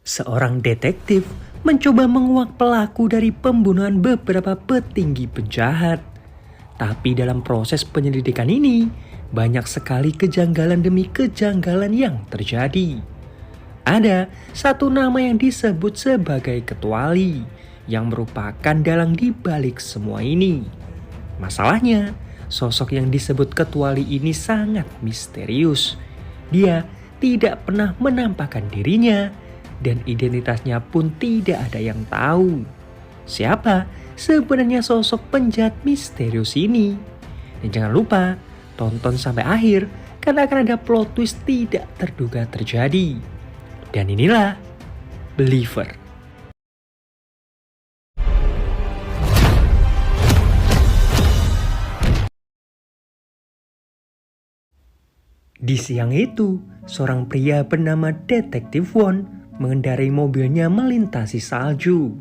Seorang detektif mencoba menguak pelaku dari pembunuhan beberapa petinggi penjahat. Tapi dalam proses penyelidikan ini, banyak sekali kejanggalan demi kejanggalan yang terjadi. Ada satu nama yang disebut sebagai ketuali, yang merupakan dalang di balik semua ini. Masalahnya, sosok yang disebut ketuali ini sangat misterius. Dia tidak pernah menampakkan dirinya, dan identitasnya pun tidak ada yang tahu. Siapa sebenarnya sosok penjahat misterius ini? Dan jangan lupa, tonton sampai akhir karena akan ada plot twist tidak terduga terjadi. Dan inilah Believer. Di siang itu, seorang pria bernama Detektif Won mengendarai mobilnya melintasi salju.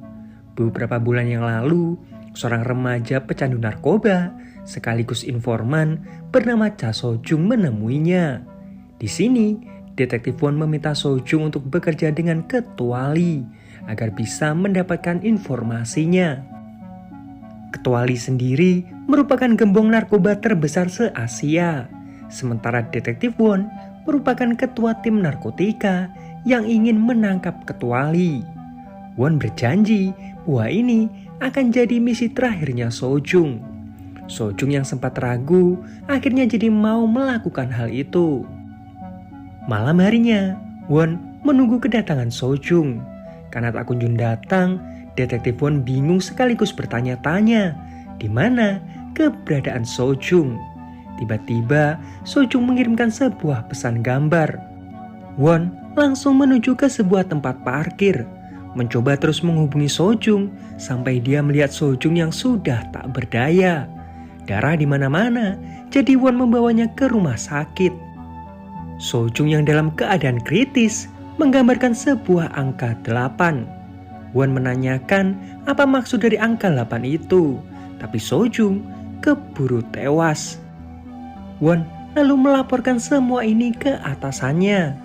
Beberapa bulan yang lalu, seorang remaja pecandu narkoba sekaligus informan bernama Cha Sojung menemuinya. Di sini, Detektif Won meminta Sojung untuk bekerja dengan ketuali agar bisa mendapatkan informasinya. Ketuali sendiri merupakan gembong narkoba terbesar se-Asia. Sementara Detektif Won merupakan ketua tim narkotika yang ingin menangkap ketuali. Won berjanji bahwa ini akan jadi misi terakhirnya Sojung. Sojung yang sempat ragu akhirnya jadi mau melakukan hal itu. Malam harinya, Won menunggu kedatangan Sojung. Karena tak kunjung datang, Detektif Won bingung sekaligus bertanya-tanya di mana keberadaan Sojung. Tiba-tiba, Sojung mengirimkan sebuah pesan gambar. Won langsung menuju ke sebuah tempat parkir, mencoba terus menghubungi Sojung sampai dia melihat Sojung yang sudah tak berdaya. Darah di mana-mana, jadi Won membawanya ke rumah sakit. Sojung yang dalam keadaan kritis menggambarkan sebuah angka 8. Won menanyakan apa maksud dari angka 8 itu, tapi Sojung keburu tewas. Won lalu melaporkan semua ini ke atasannya.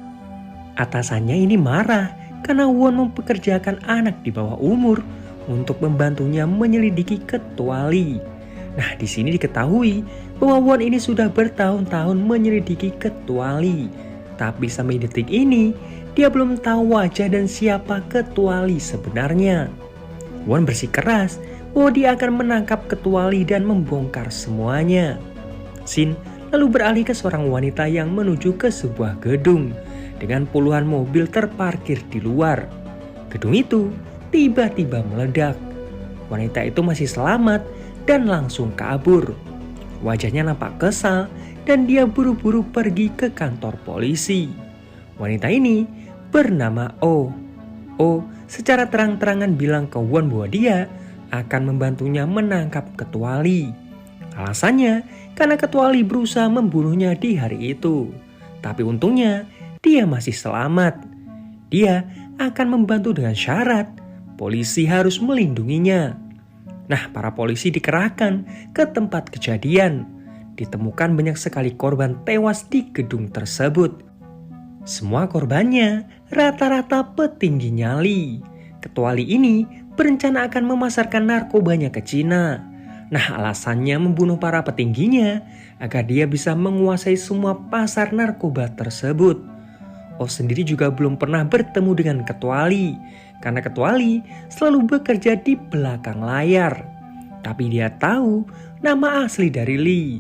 Atasannya ini marah karena Won mempekerjakan anak di bawah umur untuk membantunya menyelidiki ketuali. Nah, di sini diketahui bahwa Won ini sudah bertahun-tahun menyelidiki ketuali. Tapi sampai detik ini, dia belum tahu wajah dan siapa ketuali sebenarnya. Won bersikeras bahwa dia akan menangkap ketuali dan membongkar semuanya. Scene lalu beralih ke seorang wanita yang menuju ke sebuah gedung dengan puluhan mobil terparkir di luar. Gedung itu tiba-tiba meledak. Wanita itu masih selamat dan langsung kabur. Wajahnya nampak kesal dan dia buru-buru pergi ke kantor polisi. Wanita ini bernama Oh. Oh secara terang-terangan bilang ke Won bahwa dia akan membantunya menangkap ketuali. Alasannya karena ketuali berusaha membunuhnya di hari itu. Tapi untungnya dia masih selamat. Dia akan membantu dengan syarat polisi harus melindunginya. Nah, para polisi dikerahkan ke tempat kejadian. Ditemukan banyak sekali korban tewas di gedung tersebut. Semua korbannya rata-rata petinggi nyali. Ketuali ini berencana akan memasarkan narkobanya ke Cina. Nah, alasannya membunuh para petingginya agar dia bisa menguasai semua pasar narkoba tersebut. Oh sendiri juga belum pernah bertemu dengan ketuali, karena ketuali selalu bekerja di belakang layar. Tapi dia tahu nama asli dari Lee.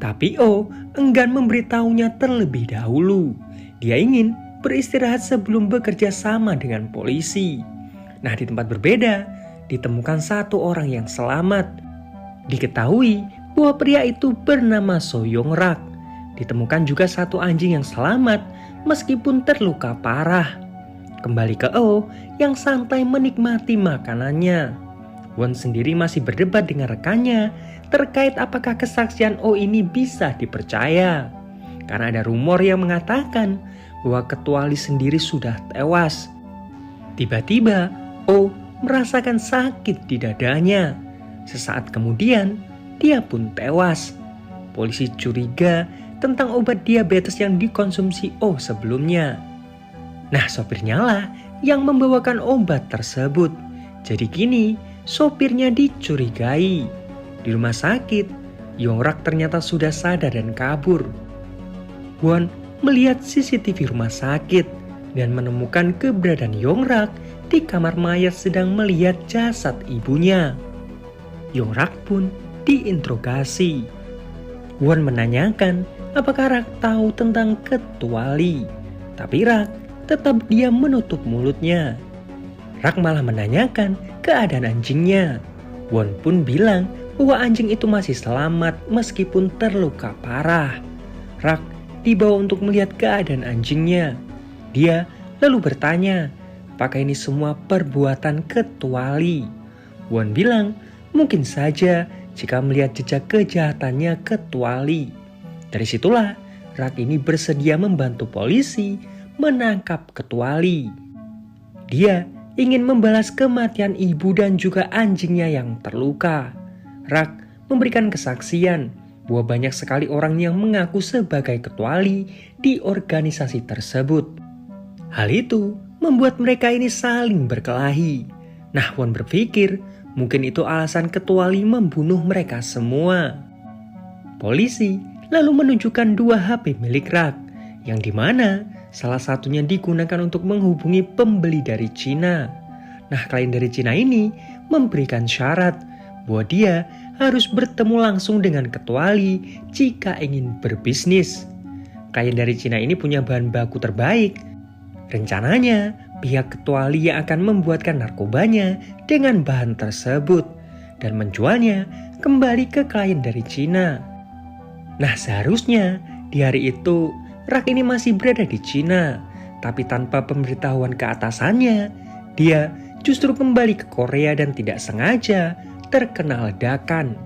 Tapi Oh enggan memberitahunya terlebih dahulu. Dia ingin beristirahat sebelum bekerja sama dengan polisi. Nah, di tempat berbeda, ditemukan satu orang yang selamat. Diketahui bahwa pria itu bernama So Yong Rak. Ditemukan juga satu anjing yang selamat meskipun terluka parah. Kembali ke Oh yang santai menikmati makanannya. Won sendiri masih berdebat dengan rekannya terkait apakah kesaksian Oh ini bisa dipercaya. Karena ada rumor yang mengatakan bahwa ketuali sendiri sudah tewas. Tiba-tiba Oh merasakan sakit di dadanya. Sesaat kemudian dia pun tewas. Polisi curiga tentang obat diabetes yang dikonsumsi Oh sebelumnya. Nah, sopirnya lah yang membawakan obat tersebut. Jadi kini sopirnya dicurigai. Di rumah sakit, Yongrak ternyata sudah sadar dan kabur. Won melihat CCTV rumah sakit dan menemukan keberadaan Yongrak di kamar mayat sedang melihat jasad ibunya. Yongrak pun diinterogasi. Won menanyakan apakah Rak tahu tentang ketuali, tapi Rak tetap diam menutup mulutnya. Rak malah menanyakan keadaan anjingnya. Won pun bilang bahwa anjing itu masih selamat meskipun terluka parah. Rak dibawa untuk melihat keadaan anjingnya. Dia lalu bertanya, apakah ini semua perbuatan ketuali? Won bilang, mungkin saja jika melihat jejak kejahatannya ketuali. Dari situlah Rak ini bersedia membantu polisi menangkap ketuali. Dia ingin membalas kematian ibu dan juga anjingnya yang terluka. Rak memberikan kesaksian bahwa banyak sekali orang yang mengaku sebagai ketuali di organisasi tersebut. Hal itu membuat mereka ini saling berkelahi. Nah, Won berpikir mungkin itu alasan ketuali membunuh mereka semua. Polisi lalu menunjukkan 2 HP milik Rak, yang dimana salah satunya digunakan untuk menghubungi pembeli dari Cina. Nah, klien dari Cina ini memberikan syarat bahwa dia harus bertemu langsung dengan ketuali jika ingin berbisnis. Klien dari Cina ini punya bahan baku terbaik. Rencananya, pihak ketuali yang akan membuatkan narkobanya dengan bahan tersebut dan menjualnya kembali ke klien dari Cina. Nah, seharusnya di hari itu Rak ini masih berada di Cina, tapi tanpa pemberitahuan ke atasannya, dia justru kembali ke Korea dan tidak sengaja terkena ledakan.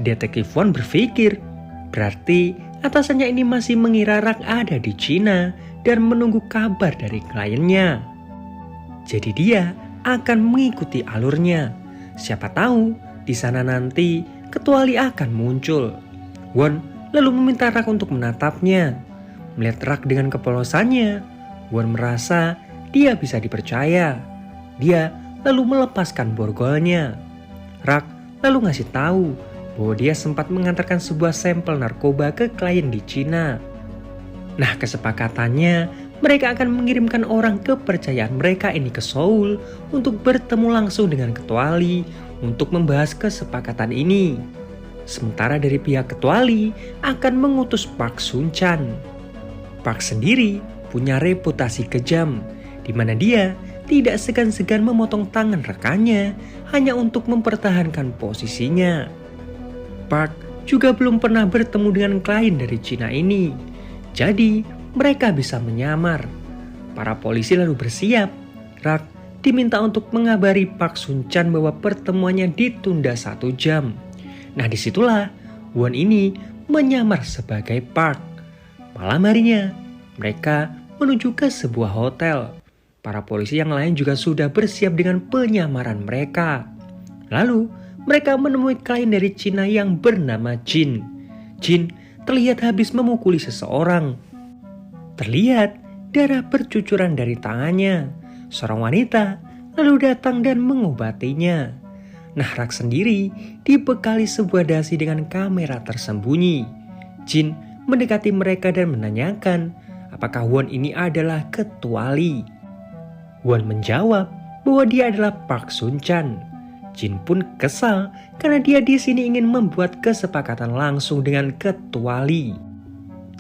Detektif Won berpikir, berarti atasannya ini masih mengira Rak ada di Cina dan menunggu kabar dari kliennya. Jadi dia akan mengikuti alurnya. Siapa tahu di sana nanti ketuali akan muncul. Won lalu meminta Rak untuk menatapnya. Melihat Rak dengan kepolosannya, Won merasa dia bisa dipercaya. Dia lalu melepaskan borgolnya. Rak lalu ngasih tahu bahwa dia sempat mengantarkan sebuah sampel narkoba ke klien di Cina. Nah, kesepakatannya mereka akan mengirimkan orang kepercayaan mereka ini ke Seoul untuk bertemu langsung dengan ketuali untuk membahas kesepakatan ini. Sementara dari pihak ketuali akan mengutus Park Sun-chan. Park sendiri punya reputasi kejam, di mana dia tidak segan-segan memotong tangan rekannya hanya untuk mempertahankan posisinya. Park juga belum pernah bertemu dengan klien dari Cina ini, jadi mereka bisa menyamar. Para polisi lalu bersiap. Rak diminta untuk mengabari Park Sun-chan bahwa pertemuannya ditunda 1 jam. Nah, disitulah Won ini menyamar sebagai Park. Malam harinya, mereka menuju ke sebuah hotel. Para polisi yang lain juga sudah bersiap dengan penyamaran mereka. Lalu, mereka menemui klien dari Cina yang bernama Jin. Jin terlihat habis memukuli seseorang. Terlihat darah bercucuran dari tangannya. Seorang wanita lalu datang dan mengobatinya. Nah, Rak sendiri dibekali sebuah dasi dengan kamera tersembunyi. Jin mendekati mereka dan menanyakan apakah Won ini adalah ketuali. Won menjawab bahwa dia adalah Park Sun-chan. Jin pun kesal karena dia di sini ingin membuat kesepakatan langsung dengan ketuali.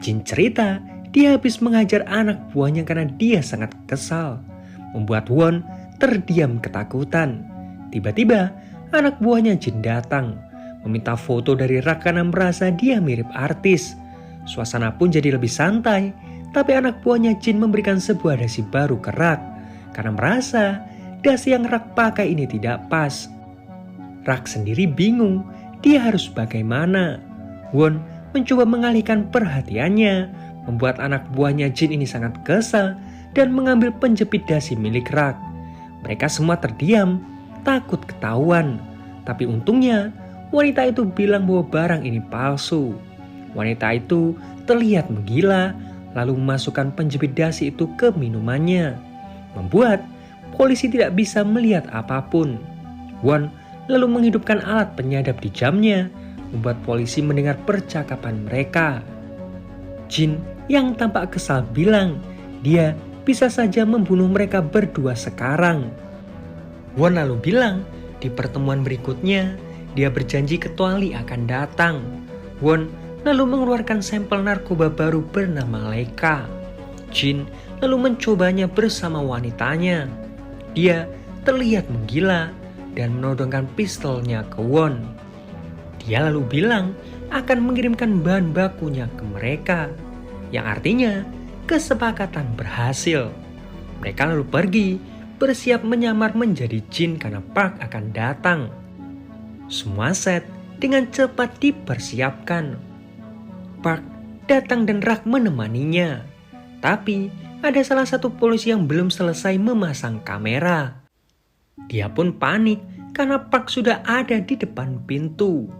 Jin cerita dia habis mengajar anak buahnya karena dia sangat kesal, membuat Won terdiam ketakutan. Tiba-tiba anak buahnya Jin datang, meminta foto dari Rak karena merasa dia mirip artis. Suasana pun jadi lebih santai, tapi anak buahnya Jin memberikan sebuah dasi baru ke Rak karena merasa dasi yang Rak pakai ini tidak pas. Rak sendiri bingung, dia harus bagaimana. Won mencoba mengalihkan perhatiannya, membuat anak buahnya Jin ini sangat kesal dan mengambil penjepit dasi milik Rak. Mereka semua terdiam, takut ketahuan. Tapi untungnya wanita itu bilang bahwa barang ini palsu. Wanita itu terlihat menggila, lalu memasukkan penjepit dasi itu ke minumannya. membuat polisi tidak bisa melihat apapun. Won lalu menghidupkan alat penyadap di jamnya, membuat polisi mendengar percakapan mereka. Jin yang tampak kesal bilang dia bisa saja membunuh mereka berdua sekarang. Won lalu bilang di pertemuan berikutnya dia berjanji Ketua Lee akan datang. Won lalu mengeluarkan sampel narkoba baru bernama Leica. Jin lalu mencobanya bersama wanitanya. Dia terlihat menggila dan menodongkan pistolnya ke Won. Dia lalu bilang akan mengirimkan bahan bakunya ke mereka, yang artinya kesepakatan berhasil. Mereka lalu pergi, bersiap menyamar menjadi Jin karena Park akan datang. Semua set dengan cepat dipersiapkan. Park datang dan Rak menemaninya. Tapi ada salah satu polisi yang belum selesai memasang kamera. Dia pun panik karena Park sudah ada di depan pintu.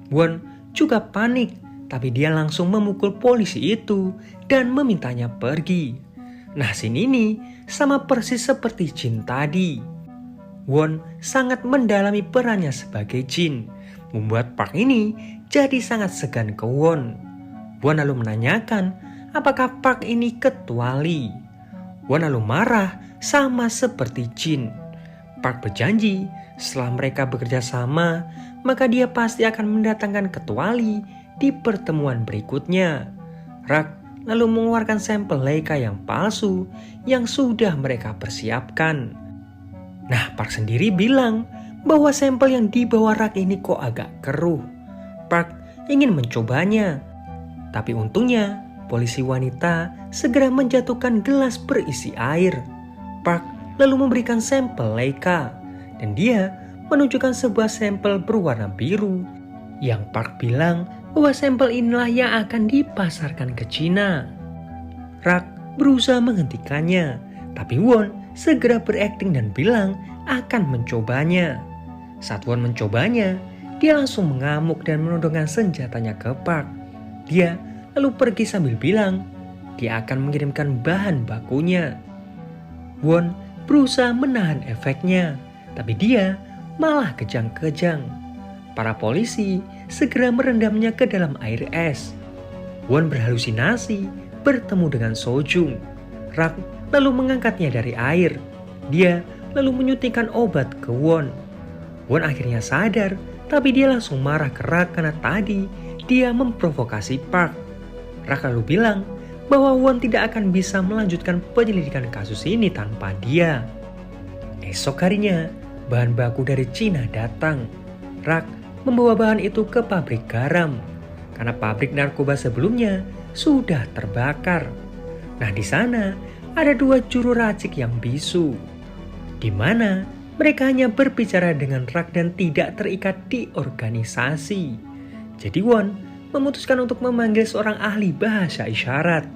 Won juga panik, tapi dia langsung memukul polisi itu dan memintanya pergi. Nah, scene ini sama persis seperti Jin tadi. Won sangat mendalami perannya sebagai Jin, membuat Park ini jadi sangat segan ke Won. Won lalu menanyakan apakah Park ini Ketua Lee. Won lalu marah sama seperti Jin. Park berjanji setelah mereka bekerja sama, maka dia pasti akan mendatangkan Ketua Lee di pertemuan berikutnya. Rak lalu mengeluarkan sampel Leica yang palsu yang sudah mereka persiapkan. Nah, Park sendiri bilang bahwa sampel yang dibawa Rak ini kok agak keruh. Park ingin mencobanya, tapi untungnya polisi wanita segera menjatuhkan gelas berisi air. Park lalu memberikan sampel Leica dan dia menunjukkan sebuah sampel berwarna biru yang Park bilang bahwa sampel inilah yang akan dipasarkan ke Cina. Rak berusaha menghentikannya, tapi Won segera berakting dan bilang akan mencobanya. Saat Won mencobanya, dia langsung mengamuk dan menodongkan senjatanya ke Park. Dia lalu pergi sambil bilang dia akan mengirimkan bahan bakunya. Won berusaha menahan efeknya, tapi dia malah kejang-kejang. Para polisi segera merendamnya ke dalam air es. Won berhalusinasi bertemu dengan Sojung. Rak lalu mengangkatnya dari air. Dia lalu menyuntikkan obat ke Won. Won akhirnya sadar, tapi dia langsung marah ke Rak karena tadi dia memprovokasi Park. Rak lalu bilang bahwa Won tidak akan bisa melanjutkan penyelidikan kasus ini tanpa dia. Esok harinya, bahan baku dari Cina datang. Rak membawa bahan itu ke pabrik garam, karena pabrik narkoba sebelumnya sudah terbakar. Nah, di sana ada dua juru racik yang bisu, di mana mereka hanya berbicara dengan Rak dan tidak terikat di organisasi. Jadi Won memutuskan untuk memanggil seorang ahli bahasa isyarat.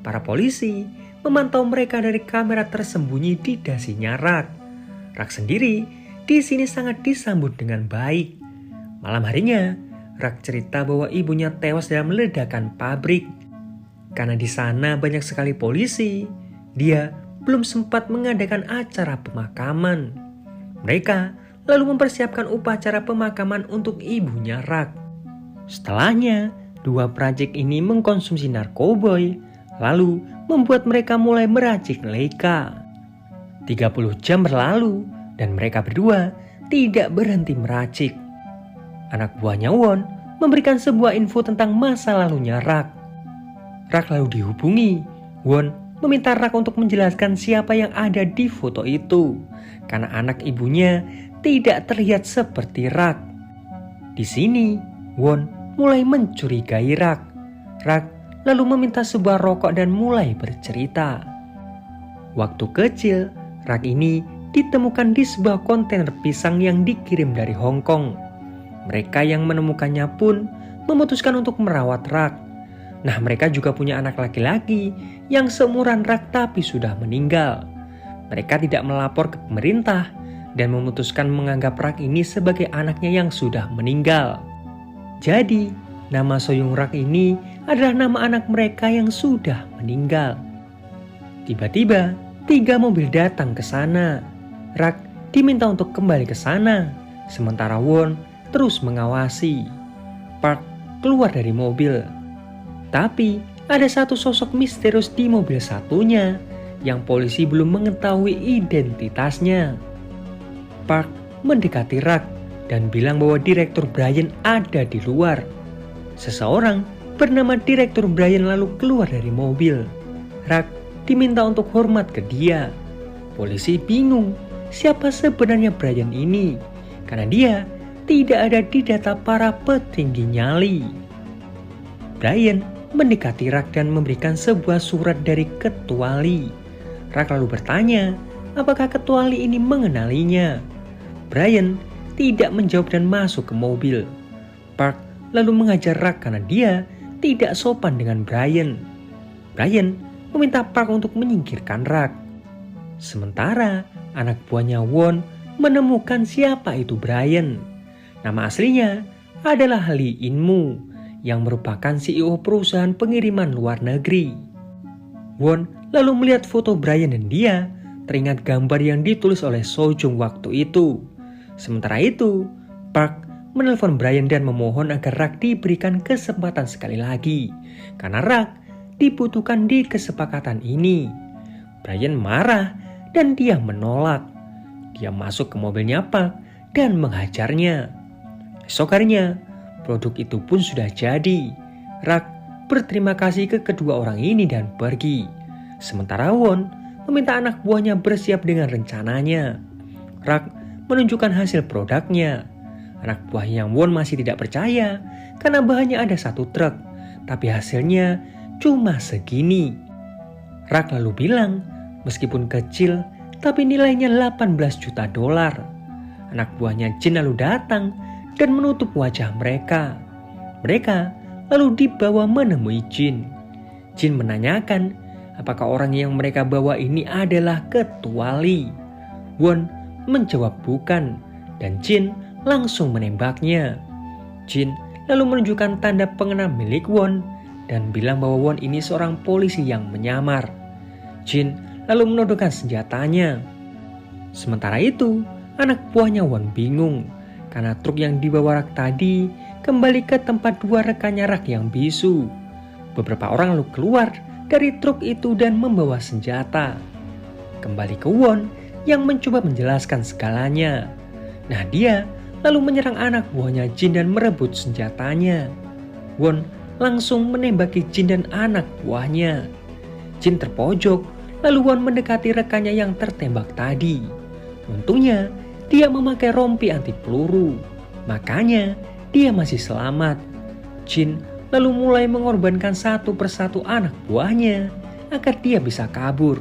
Para polisi memantau mereka dari kamera tersembunyi di dasinya Rak. Rak sendiri di sini sangat disambut dengan baik. Malam harinya, Rak cerita bahwa ibunya tewas dalam ledakan pabrik. Karena di sana banyak sekali polisi, dia belum sempat mengadakan acara pemakaman. Mereka lalu mempersiapkan upacara pemakaman untuk ibunya Rak. Setelahnya, dua peracik ini mengkonsumsi narkoboy, lalu membuat mereka mulai meracik Leica. 30 jam berlalu dan mereka berdua tidak berhenti meracik. Anak buahnya Won memberikan sebuah info tentang masa lalunya Rak. Rak lalu dihubungi. Won meminta Rak untuk menjelaskan siapa yang ada di foto itu, karena anak ibunya tidak terlihat seperti Rak. Di sini, Won mulai mencurigai Rak. Rak lalu meminta sebuah rokok dan mulai bercerita. Waktu kecil, Rak ini ditemukan di sebuah kontainer pisang yang dikirim dari Hong Kong. Mereka yang menemukannya pun memutuskan untuk merawat Rak. Nah, mereka juga punya anak laki-laki yang seumuran Rak tapi sudah meninggal. Mereka tidak melapor ke pemerintah dan memutuskan menganggap Rak ini sebagai anaknya yang sudah meninggal. Jadi, nama Soyung Rak ini adalah nama anak mereka yang sudah meninggal. Tiba-tiba, 3 mobil datang ke sana. Rak diminta untuk kembali ke sana, sementara Won terus mengawasi. Park keluar dari mobil. Tapi ada satu sosok misterius di mobil satunya yang polisi belum mengetahui identitasnya. Park mendekati Rak dan bilang bahwa Direktur Brian ada di luar. Seseorang bernama Direktur Brian lalu keluar dari mobil. Rak diminta untuk hormat ke dia. Polisi bingung siapa sebenarnya Brian ini, karena dia tidak ada di data para petinggi nyali. Brian mendekati Rak dan memberikan sebuah surat dari Ketua Lee. Rak lalu bertanya apakah Ketua Lee ini mengenalinya. Brian tidak menjawab dan masuk ke mobil. Park lalu mengajar Rak karena dia tidak sopan dengan Brian. Brian meminta Park untuk menyingkirkan Rak. Sementara anak buahnya Won menemukan siapa itu Brian. Nama aslinya adalah Lee In-moo yang merupakan CEO perusahaan pengiriman luar negeri. Won lalu melihat foto Brian dan dia teringat gambar yang ditulis oleh Sojung waktu itu. Sementara itu, Park menelpon Brian dan memohon agar Rak diberikan kesempatan sekali lagi, karena Rak dibutuhkan di kesepakatan ini. Brian marah dan dia menolak. Dia masuk ke mobilnya Park dan menghajarnya. Esok harinya, produk itu pun sudah jadi. Rak berterima kasih ke kedua orang ini dan pergi. Sementara Won meminta anak buahnya bersiap dengan rencananya. Rak menunjukkan hasil produknya. Anak buahnya Won masih tidak percaya karena bahannya ada 1 truk, tapi hasilnya cuma segini. Rak lalu bilang, meskipun kecil, tapi nilainya 18 juta dolar. Anak buahnya Jin lalu datang dan menutup wajah mereka. Mereka lalu dibawa menemui Jin. Jin menanyakan apakah orang yang mereka bawa ini adalah Ketua Lee. Won menjawab bukan, dan Jin langsung menembaknya. Jin lalu menunjukkan tanda pengenal milik Won dan bilang bahwa Won ini seorang polisi yang menyamar. Jin lalu menodongkan senjatanya. Sementara itu, anak buahnya Won bingung karena truk yang dibawa Rak tadi kembali ke tempat 2 rekannya Rak yang bisu. Beberapa orang lalu keluar dari truk itu dan membawa senjata. Kembali ke Won yang mencoba menjelaskan segalanya. Nah, dia lalu menyerang anak buahnya Jin dan merebut senjatanya. Won langsung menembaki Jin dan anak buahnya. Jin terpojok, lalu Won mendekati rekannya yang tertembak tadi. Untungnya, dia memakai rompi anti peluru. Makanya, dia masih selamat. Jin lalu mulai mengorbankan satu persatu anak buahnya agar dia bisa kabur.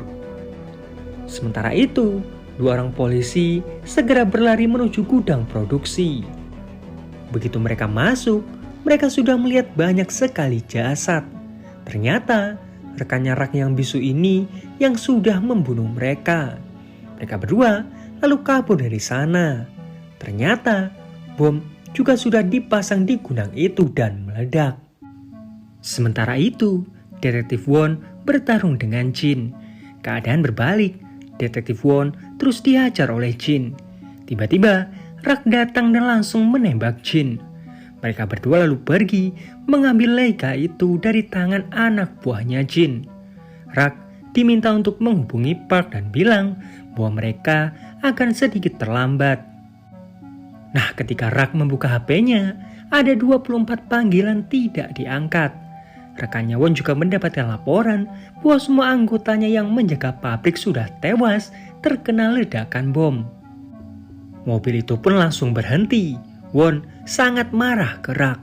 Sementara itu, 2 orang polisi segera berlari menuju gudang produksi. Begitu mereka masuk, mereka sudah melihat banyak sekali jasad. Ternyata rekannya Rak yang bisu ini yang sudah membunuh mereka. Mereka berdua lalu kabur dari sana. Ternyata bom juga sudah dipasang di gudang itu dan meledak. Sementara itu, Detektif Won bertarung dengan Jin. Keadaan berbalik. Detektif Won terus dihajar oleh Jin. Tiba-tiba, Rak datang dan langsung menembak Jin. Mereka berdua lalu pergi mengambil Leica itu dari tangan anak buahnya Jin. Rak diminta untuk menghubungi Park dan bilang bahwa mereka akan sedikit terlambat. Nah, ketika Rak membuka HP-nya, ada 24 panggilan tidak diangkat. Rekannya Won juga mendapatkan laporan bahwa semua anggotanya yang menjaga pabrik sudah tewas terkena ledakan bom. Mobil itu pun langsung berhenti. Won sangat marah ke Rak.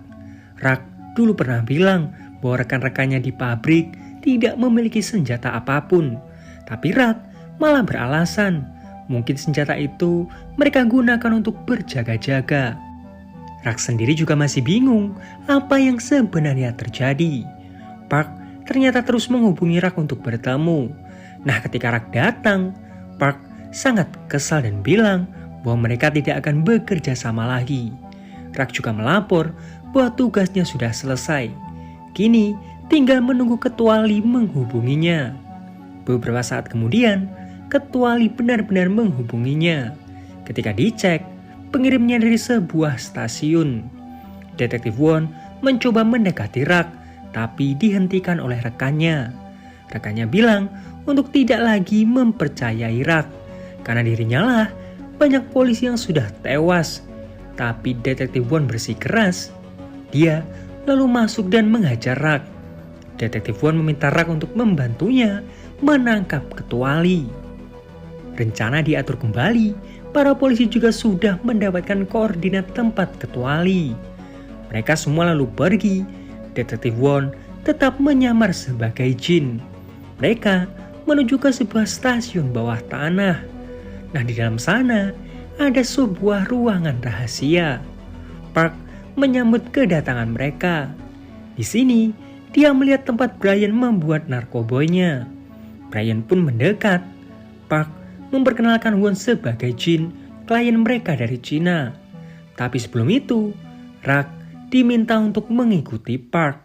Rak dulu pernah bilang bahwa rekan-rekannya di pabrik tidak memiliki senjata apapun. Tapi Rak malah beralasan mungkin senjata itu mereka gunakan untuk berjaga-jaga. Rak sendiri juga masih bingung apa yang sebenarnya terjadi. Park ternyata terus menghubungi Rak untuk bertemu. Nah, ketika Rak datang, Park sangat kesal dan bilang bahwa mereka tidak akan bekerja sama lagi. Rak juga melapor bahwa tugasnya sudah selesai. Kini tinggal menunggu Ketua Lee menghubunginya. Beberapa saat kemudian, kecuali benar-benar menghubunginya. Ketika dicek, pengirimnya dari sebuah stasiun. Detektif Won mencoba mendekati Rak, tapi dihentikan oleh rekannya. Rekannya bilang untuk tidak lagi mempercayai Rak, karena dirinya lah banyak polisi yang sudah tewas. Tapi Detektif Won bersikeras. Dia lalu masuk dan menghajar Rak. Detektif Won meminta Rak untuk membantunya menangkap ketuali. Rencana diatur kembali, para polisi juga sudah mendapatkan koordinat tempat ketuali. Mereka semua lalu pergi. Detektif Won tetap menyamar sebagai jin. Mereka menuju ke sebuah stasiun bawah tanah. Nah, di dalam sana ada sebuah ruangan rahasia. Park menyambut kedatangan mereka. Di sini, dia melihat tempat Brian membuat narkoboynya. Brian pun mendekat. Park memperkenalkan Won sebagai Jin, klien mereka dari Cina. Tapi sebelum itu, Rak diminta untuk mengikuti Park.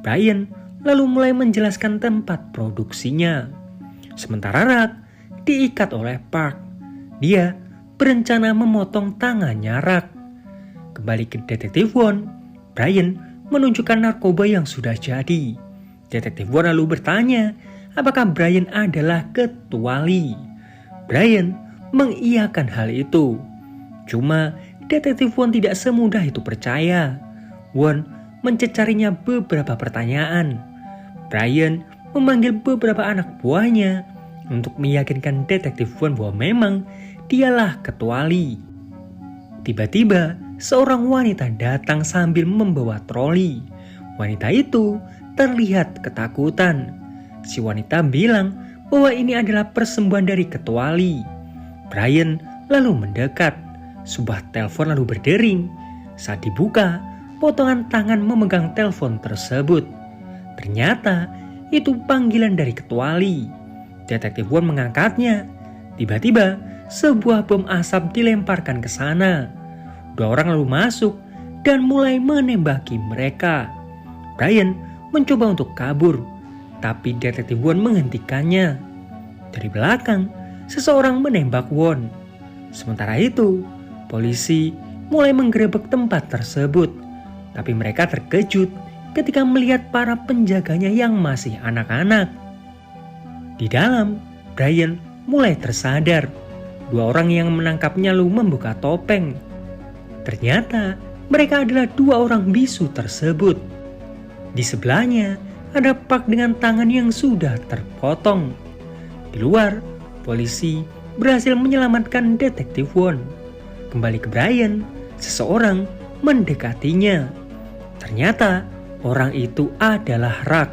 Brian lalu mulai menjelaskan tempat produksinya. Sementara Rak diikat oleh Park. Dia berencana memotong tangannya Rak. Kembali ke Detektif Won, Brian menunjukkan narkoba yang sudah jadi. Detektif Won lalu bertanya, apakah Brian adalah ketuali? Brian mengiyakan hal itu. Cuma Detektif Won tidak semudah itu percaya. Won mencecarinya beberapa pertanyaan. Brian memanggil beberapa anak buahnya untuk meyakinkan Detektif Won bahwa memang dialah ketuali. Tiba-tiba, seorang wanita datang sambil membawa troli. Wanita itu terlihat ketakutan. Si wanita bilang bahwa ini adalah persembahan dari ketuali. Brian lalu mendekat. Sebuah telepon lalu berdering. Saat dibuka, potongan tangan memegang telepon tersebut. Ternyata itu panggilan dari ketuali. Detektif Won mengangkatnya. Tiba-tiba, sebuah bom asap dilemparkan ke sana. Dua orang lalu masuk dan mulai menembaki mereka. Brian mencoba untuk kabur, tapi Detektif Won menghentikannya. Dari belakang, seseorang menembak Won. Sementara itu, polisi mulai menggerebek tempat tersebut. Tapi mereka terkejut ketika melihat para penjaganya yang masih anak-anak. Di dalam, Brian mulai tersadar. Dua orang yang menangkapnya lalu membuka topeng. Ternyata mereka adalah dua orang bisu tersebut. Di sebelahnya ada Park dengan tangan yang sudah terpotong. Di luar, polisi berhasil menyelamatkan Detektif Won. Kembali ke Brian, seseorang mendekatinya. Ternyata orang itu adalah Rak.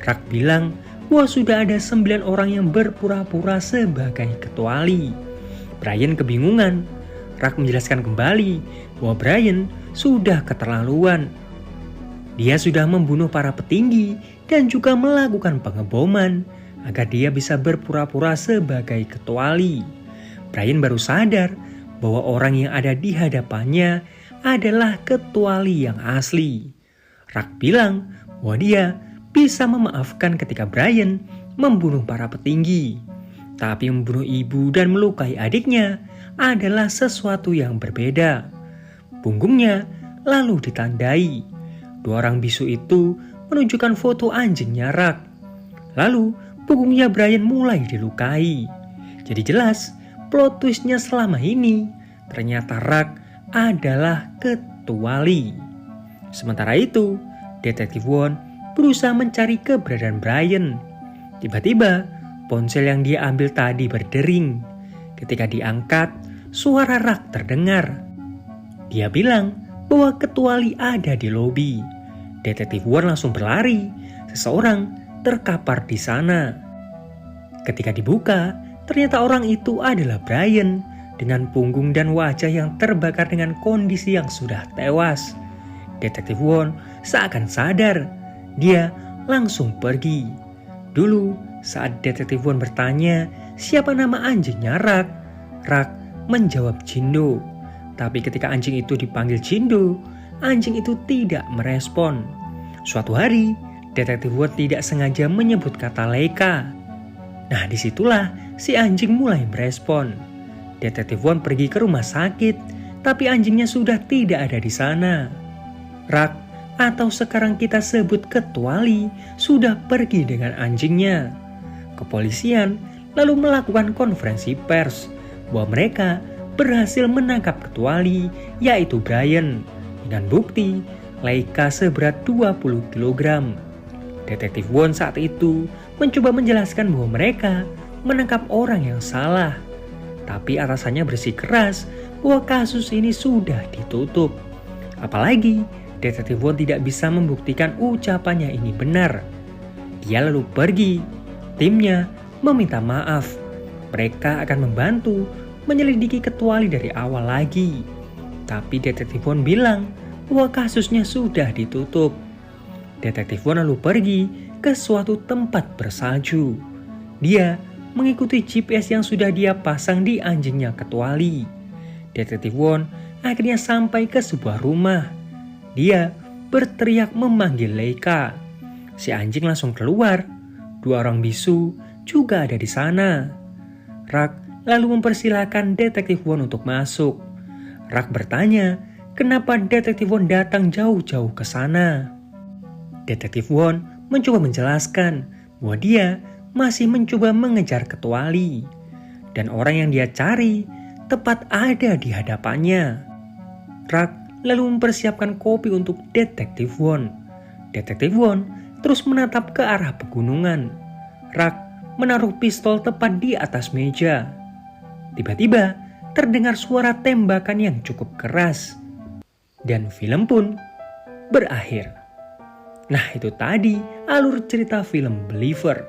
Rak bilang bahwa sudah ada 9 orang yang berpura-pura sebagai ketuali. Brian kebingungan. Rak menjelaskan kembali bahwa Brian sudah keterlaluan. Dia sudah membunuh para petinggi dan juga melakukan pengeboman agar dia bisa berpura-pura sebagai ketuali. Brian baru sadar bahwa orang yang ada di hadapannya adalah ketuali yang asli. Rak bilang bahwa dia bisa memaafkan ketika Brian membunuh para petinggi. Tapi membunuh ibu dan melukai adiknya adalah sesuatu yang berbeda. Punggungnya lalu ditandai. Dua orang bisu itu menunjukkan foto anjingnya Rak. Lalu punggungnya Brian mulai dilukai. Jadi jelas plot twistnya selama ini ternyata Rak adalah ketuali. Sementara itu, Detektif Won berusaha mencari keberadaan Brian. Tiba-tiba ponsel yang dia ambil tadi berdering. Ketika diangkat, suara Rak terdengar. Dia bilang bahwa ketuali ada di lobi. Detektif Won langsung berlari. Seseorang terkapar di sana. Ketika dibuka, ternyata orang itu adalah Brian dengan punggung dan wajah yang terbakar dengan kondisi yang sudah tewas. Detektif Won seakan sadar. Dia langsung pergi. Dulu saat Detektif Won bertanya siapa nama anjingnya Rak, Rak menjawab Jindo. Tapi ketika anjing itu dipanggil Jindo, anjing itu tidak merespon. Suatu hari, Detektif Won tidak sengaja menyebut kata Leica. Nah, disitulah si anjing mulai merespon. Detektif Won pergi ke rumah sakit, tapi anjingnya sudah tidak ada di sana. Rak, atau sekarang kita sebut Ketuali, sudah pergi dengan anjingnya. Kepolisian lalu melakukan konferensi pers bahwa mereka berhasil menangkap Ketuali, yaitu Brian, dengan bukti Leica seberat 20 kg. Detektif Won saat itu mencoba menjelaskan bahwa mereka menangkap orang yang salah. Tapi atasannya bersikeras bahwa kasus ini sudah ditutup. Apalagi Detektif Won tidak bisa membuktikan ucapannya ini benar. Dia lalu pergi. Timnya meminta maaf. Mereka akan membantu menyelidiki Ketuali dari awal lagi. Tapi Detektif Won bilang bahwa kasusnya sudah ditutup. Detektif Won lalu pergi ke suatu tempat bersalju. Dia mengikuti GPS yang sudah dia pasang di anjingnya Ketuali. Detektif Won akhirnya sampai ke sebuah rumah. Dia berteriak memanggil Leica. Si anjing langsung keluar. 2 orang bisu juga ada di sana. Rak lalu mempersilahkan Detektif Won untuk masuk. Rak bertanya, kenapa Detektif Won datang jauh-jauh ke sana? Detektif Won mencoba menjelaskan bahwa dia masih mencoba mengejar Ketuali. Dan orang yang dia cari tepat ada di hadapannya. Rak lalu mempersiapkan kopi untuk Detektif Won. Detektif Won terus menatap ke arah pegunungan. Rak menaruh pistol tepat di atas meja. Tiba-tiba terdengar suara tembakan yang cukup keras. Dan film pun berakhir. Nah, itu tadi alur cerita film Believer.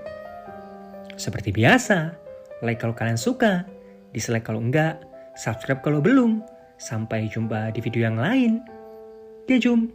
Seperti biasa, like kalau kalian suka, dislike kalau enggak, subscribe kalau belum. Sampai jumpa di video yang lain. Gejum.